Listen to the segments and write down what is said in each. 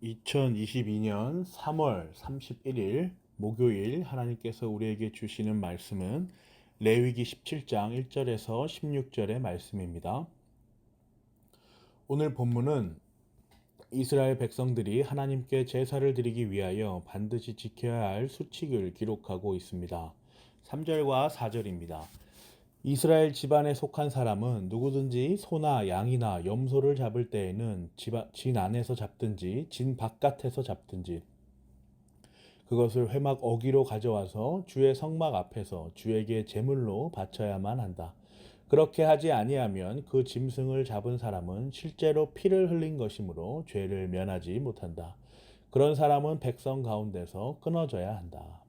2022년 3월 31일 목요일 하나님께서 우리에게 주시는 말씀은 레위기 17장 1절에서 16절의 말씀입니다. 오늘 본문은 이스라엘 백성들이 하나님께 제사를 드리기 위하여 반드시 지켜야 할 수칙을 기록하고 있습니다. 3절과 4절입니다. 이스라엘 집안에 속한 사람은 누구든지 소나 양이나 염소를 잡을 때에는 진 안에서 잡든지 진 바깥에서 잡든지 그것을 회막 어기로 가져와서 주의 성막 앞에서 주에게 제물로 바쳐야만 한다. 그렇게 하지 아니하면 그 짐승을 잡은 사람은 실제로 피를 흘린 것이므로 죄를 면하지 못한다. 그런 사람은 백성 가운데서 끊어져야 한다.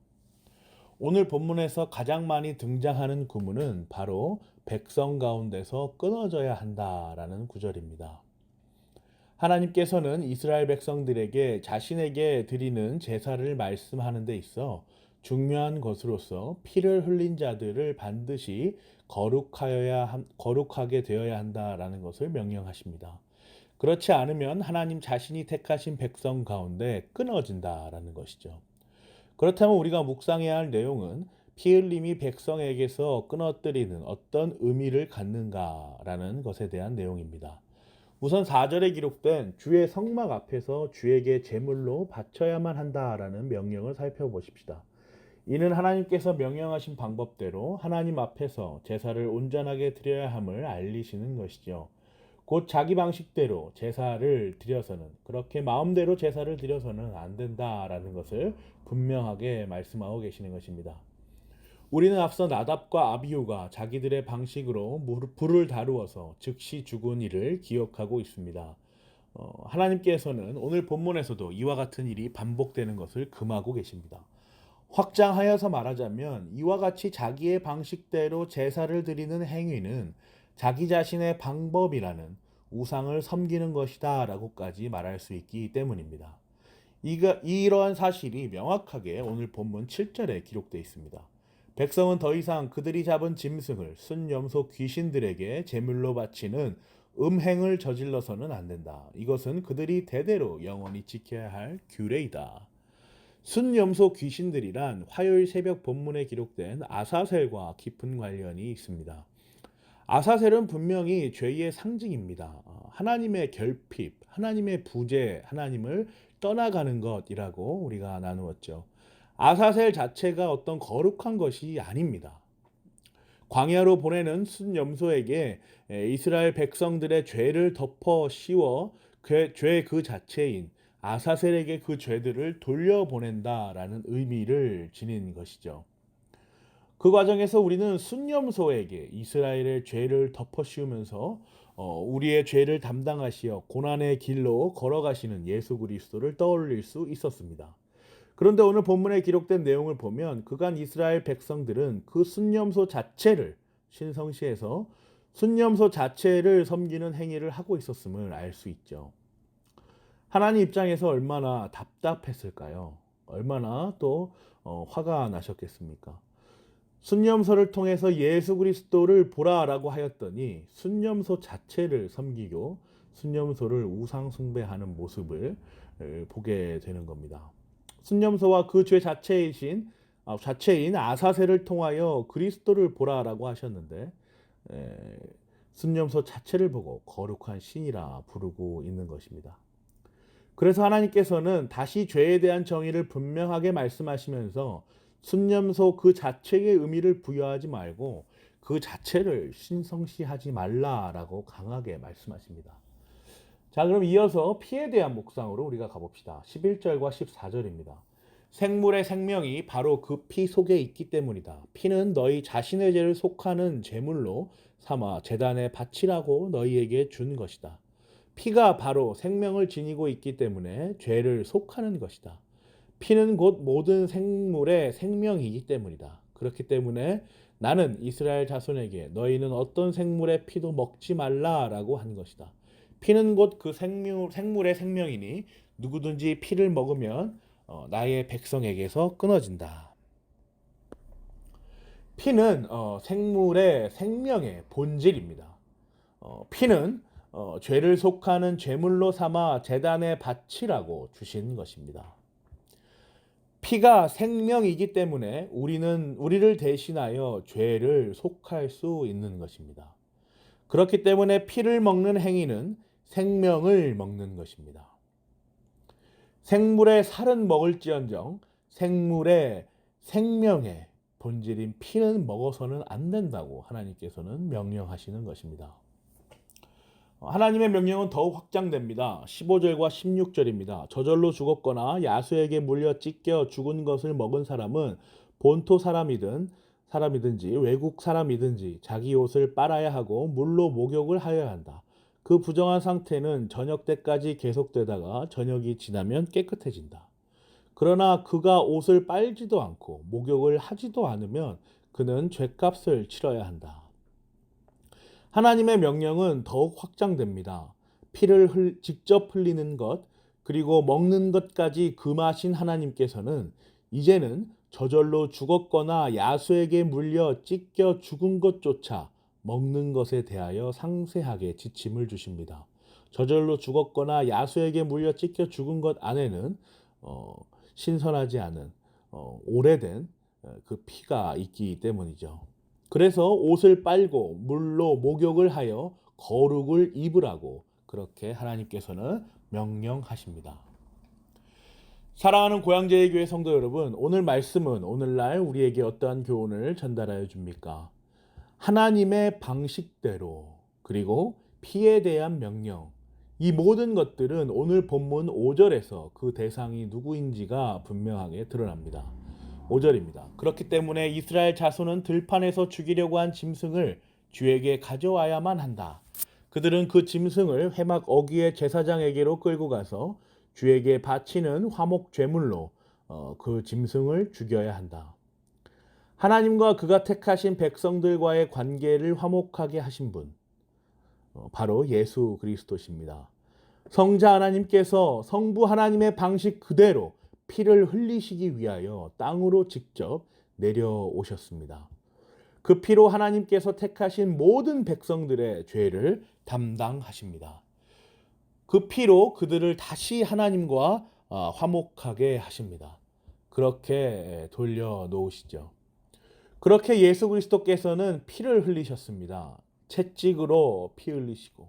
오늘 본문에서 가장 많이 등장하는 구문은 바로 백성 가운데서 끊어져야 한다라는 구절입니다. 하나님께서는 이스라엘 백성들에게 자신에게 드리는 제사를 말씀하는 데 있어 중요한 것으로서 피를 흘린 자들을 반드시 거룩하게 되어야 한다라는 것을 명령하십니다. 그렇지 않으면 하나님 자신이 택하신 백성 가운데 끊어진다라는 것이죠. 그렇다면 우리가 묵상해야 할 내용은 피 흘림이 백성에게서 끊어뜨리는 어떤 의미를 갖는가라는 것에 대한 내용입니다. 우선 4절에 기록된 주의 성막 앞에서 주에게 제물로 바쳐야만 한다라는 명령을 살펴보십시다. 이는 하나님께서 명령하신 방법대로 하나님 앞에서 제사를 온전하게 드려야 함을 알리시는 것이죠. 곧 자기 방식대로 제사를 드려서는 그렇게 마음대로 제사를 드려서는 안 된다라는 것을 분명하게 말씀하고 계시는 것입니다. 우리는 앞서 나답과 아비후가 자기들의 방식으로 불을 다루어서 즉시 죽은 일을 기억하고 있습니다. 하나님께서는 오늘 본문에서도 이와 같은 일이 반복되는 것을 금하고 계십니다. 확장하여서 말하자면 이와 같이 자기의 방식대로 제사를 드리는 행위는 자기 자신의 방법이라는 우상을 섬기는 것이다 라고까지 말할 수 있기 때문입니다. 이러한 사실이 명확하게 오늘 본문 7절에 기록되어 있습니다. 백성은 더 이상 그들이 잡은 짐승을 순염소 귀신들에게 제물로 바치는 음행을 저질러서는 안 된다. 이것은 그들이 대대로 영원히 지켜야 할 규례이다. 순염소 귀신들이란 화요일 새벽 본문에 기록된 아사셀과 깊은 관련이 있습니다. 아사셀은 분명히 죄의 상징입니다. 하나님의 결핍, 하나님의 부재, 하나님을 떠나가는 것이라고 우리가 나누었죠. 아사셀 자체가 어떤 거룩한 것이 아닙니다. 광야로 보내는 순염소에게 이스라엘 백성들의 죄를 덮어 씌워 죄 그 자체인 아사셀에게 그 죄들을 돌려보낸다라는 의미를 지닌 것이죠. 그 과정에서 우리는 순념소에게 이스라엘의 죄를 덮어 씌우면서 우리의 죄를 담당하시어 고난의 길로 걸어가시는 예수 그리스도를 떠올릴 수 있었습니다. 그런데 오늘 본문에 기록된 내용을 보면 그간 이스라엘 백성들은 그 순념소 자체를 신성시해서 순념소 자체를 섬기는 행위를 하고 있었음을 알 수 있죠. 하나님 입장에서 얼마나 답답했을까요? 얼마나 또 화가 나셨겠습니까? 순념소를 통해서 예수 그리스도를 보라라고 하였더니 순념소 자체를 섬기고 순념소를 우상 숭배하는 모습을 보게 되는 겁니다. 순념소와 그 죄 자체인 아사셀을 통하여 그리스도를 보라라고 하셨는데 순념소 자체를 보고 거룩한 신이라 부르고 있는 것입니다. 그래서 하나님께서는 다시 죄에 대한 정의를 분명하게 말씀하시면서 순념소 그 자체의 의미를 부여하지 말고 그 자체를 신성시하지 말라라고 강하게 말씀하십니다. 자, 그럼 이어서 피에 대한 묵상으로 우리가 가봅시다. 11절과 14절입니다. 생물의 생명이 바로 그 피 속에 있기 때문이다. 피는 너희 자신의 죄를 속하는 제물로 삼아 제단에 바치라고 너희에게 준 것이다. 피가 바로 생명을 지니고 있기 때문에 죄를 속하는 것이다. 피는 곧 모든 생물의 생명이기 때문이다. 그렇기 때문에 나는 이스라엘 자손에게 너희는 어떤 생물의 피도 먹지 말라라고 한 것이다. 피는 곧 그 생물의 생명이니 누구든지 피를 먹으면 나의 백성에게서 끊어진다. 피는 생물의 생명의 본질입니다. 피는 죄를 속하는 제물로 삼아 제단에 바치라고 주신 것입니다. 피가 생명이기 때문에 우리를 대신하여 죄를 속할 수 있는 것입니다. 그렇기 때문에 피를 먹는 행위는 생명을 먹는 것입니다. 생물의 살은 먹을지언정 생물의 생명의 본질인 피는 먹어서는 안 된다고 하나님께서는 명령하시는 것입니다. 하나님의 명령은 더욱 확장됩니다. 15절과 16절입니다. 저절로 죽었거나 야수에게 물려 찢겨 죽은 것을 먹은 사람은 본토 사람이든지 외국 사람이든지 자기 옷을 빨아야 하고 물로 목욕을 하여야 한다. 그 부정한 상태는 저녁 때까지 계속되다가 저녁이 지나면 깨끗해진다. 그러나 그가 옷을 빨지도 않고 목욕을 하지도 않으면 그는 죄값을 치러야 한다. 하나님의 명령은 더욱 확장됩니다. 피를 직접 흘리는 것, 그리고 먹는 것까지 금하신 하나님께서는 이제는 저절로 죽었거나 야수에게 물려 찢겨 죽은 것조차 먹는 것에 대하여 상세하게 지침을 주십니다. 저절로 죽었거나 야수에게 물려 찢겨 죽은 것 안에는 신선하지 않은 오래된 그 피가 있기 때문이죠. 그래서 옷을 빨고 물로 목욕을 하여 거룩을 입으라고 그렇게 하나님께서는 명령하십니다. 사랑하는 고향제일 교회 성도 여러분, 오늘 말씀은 오늘날 우리에게 어떠한 교훈을 전달하여 줍니까? 하나님의 방식대로, 그리고 피에 대한 명령, 이 모든 것들은 오늘 본문 5절에서 그 대상이 누구인지가 분명하게 드러납니다. 5절입니다. 그렇기 때문에 이스라엘 자손은 들판에서 죽이려고 한 짐승을 주에게 가져와야만 한다. 그들은 그 짐승을 회막 어귀의 제사장에게로 끌고 가서 주에게 바치는 화목 제물로 그 짐승을 죽여야 한다. 하나님과 그가 택하신 백성들과의 관계를 화목하게 하신 분, 바로 예수 그리스도십니다. 성자 하나님께서 성부 하나님의 방식 그대로 피를 흘리시기 위하여 땅으로 직접 내려오셨습니다. 그 피로 하나님께서 택하신 모든 백성들의 죄를 담당하십니다. 그 피로 그들을 다시 하나님과 화목하게 하십니다. 그렇게 돌려놓으시죠. 그렇게 예수 그리스도께서는 피를 흘리셨습니다. 채찍으로 피 흘리시고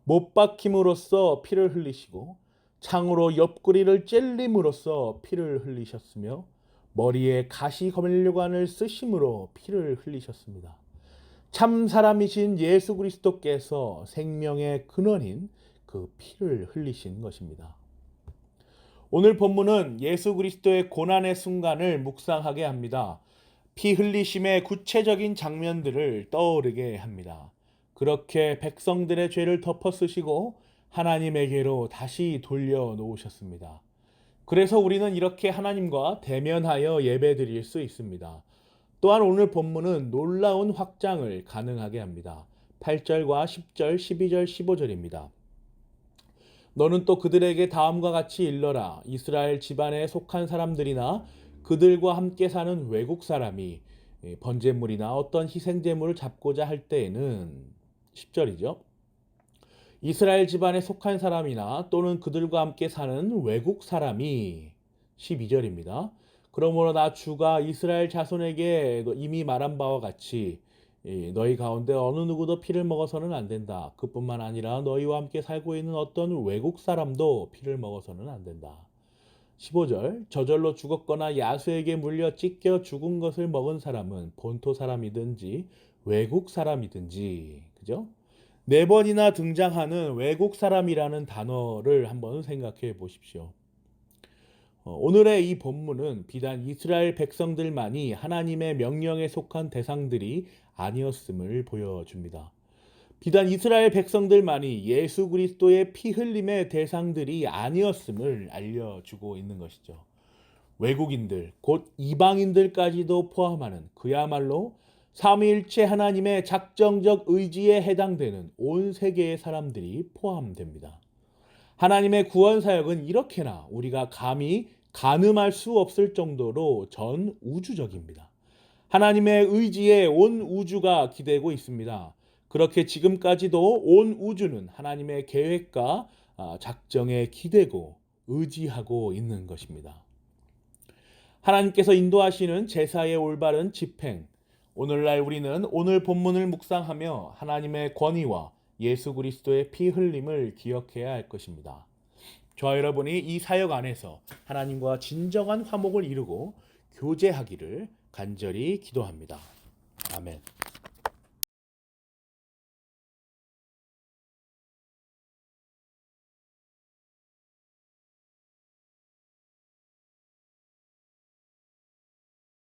못 박힘으로써 피를 흘리시고 창으로 옆구리를 찔림으로써 피를 흘리셨으며 머리에 가시거멜류관을 쓰심으로 피를 흘리셨습니다. 참 사람이신 예수 그리스도께서 생명의 근원인 그 피를 흘리신 것입니다. 오늘 본문은 예수 그리스도의 고난의 순간을 묵상하게 합니다. 피 흘리심의 구체적인 장면들을 떠오르게 합니다. 그렇게 백성들의 죄를 덮어 쓰시고 하나님에게로 다시 돌려놓으셨습니다. 그래서 우리는 이렇게 하나님과 대면하여 예배드릴 수 있습니다. 또한 오늘 본문은 놀라운 확장을 가능하게 합니다. 8절과 10절, 12절, 15절입니다. 너는 또 그들에게 다음과 같이 일러라. 이스라엘 집안에 속한 사람들이나 그들과 함께 사는 외국 사람이 번제물이나 어떤 희생제물을 잡고자 할 때에는 10절이죠. 이스라엘 집안에 속한 사람이나 또는 그들과 함께 사는 외국 사람이 12절입니다. 그러므로 나 주가 이스라엘 자손에게 이미 말한 바와 같이 너희 가운데 어느 누구도 피를 먹어서는 안 된다. 그뿐만 아니라 너희와 함께 살고 있는 어떤 외국 사람도 피를 먹어서는 안 된다. 15절 저절로 죽었거나 야수에게 물려 찢겨 죽은 것을 먹은 사람은 본토 사람이든지 외국 사람이든지, 그죠? 4번이나 등장하는 외국 사람이라는 단어를 한번 생각해 보십시오. 오늘의 이 본문은 비단 이스라엘 백성들만이 하나님의 명령에 속한 대상들이 아니었음을 보여줍니다. 비단 이스라엘 백성들만이 예수 그리스도의 피 흘림의 대상들이 아니었음을 알려주고 있는 것이죠. 외국인들, 곧 이방인들까지도 포함하는 그야말로 삼위일체 하나님의 작정적 의지에 해당되는 온 세계의 사람들이 포함됩니다. 하나님의 구원 사역은 이렇게나 우리가 감히 가늠할 수 없을 정도로 전 우주적입니다. 하나님의 의지에 온 우주가 기대고 있습니다. 그렇게 지금까지도 온 우주는 하나님의 계획과 작정에 기대고 의지하고 있는 것입니다. 하나님께서 인도하시는 제사의 올바른 집행. 오늘날 우리는 오늘 본문을 묵상하며 하나님의 권위와 예수 그리스도의 피 흘림을 기억해야 할 것입니다. 저와 여러분이 이 사역 안에서 하나님과 진정한 화목을 이루고 교제하기를 간절히 기도합니다. 아멘.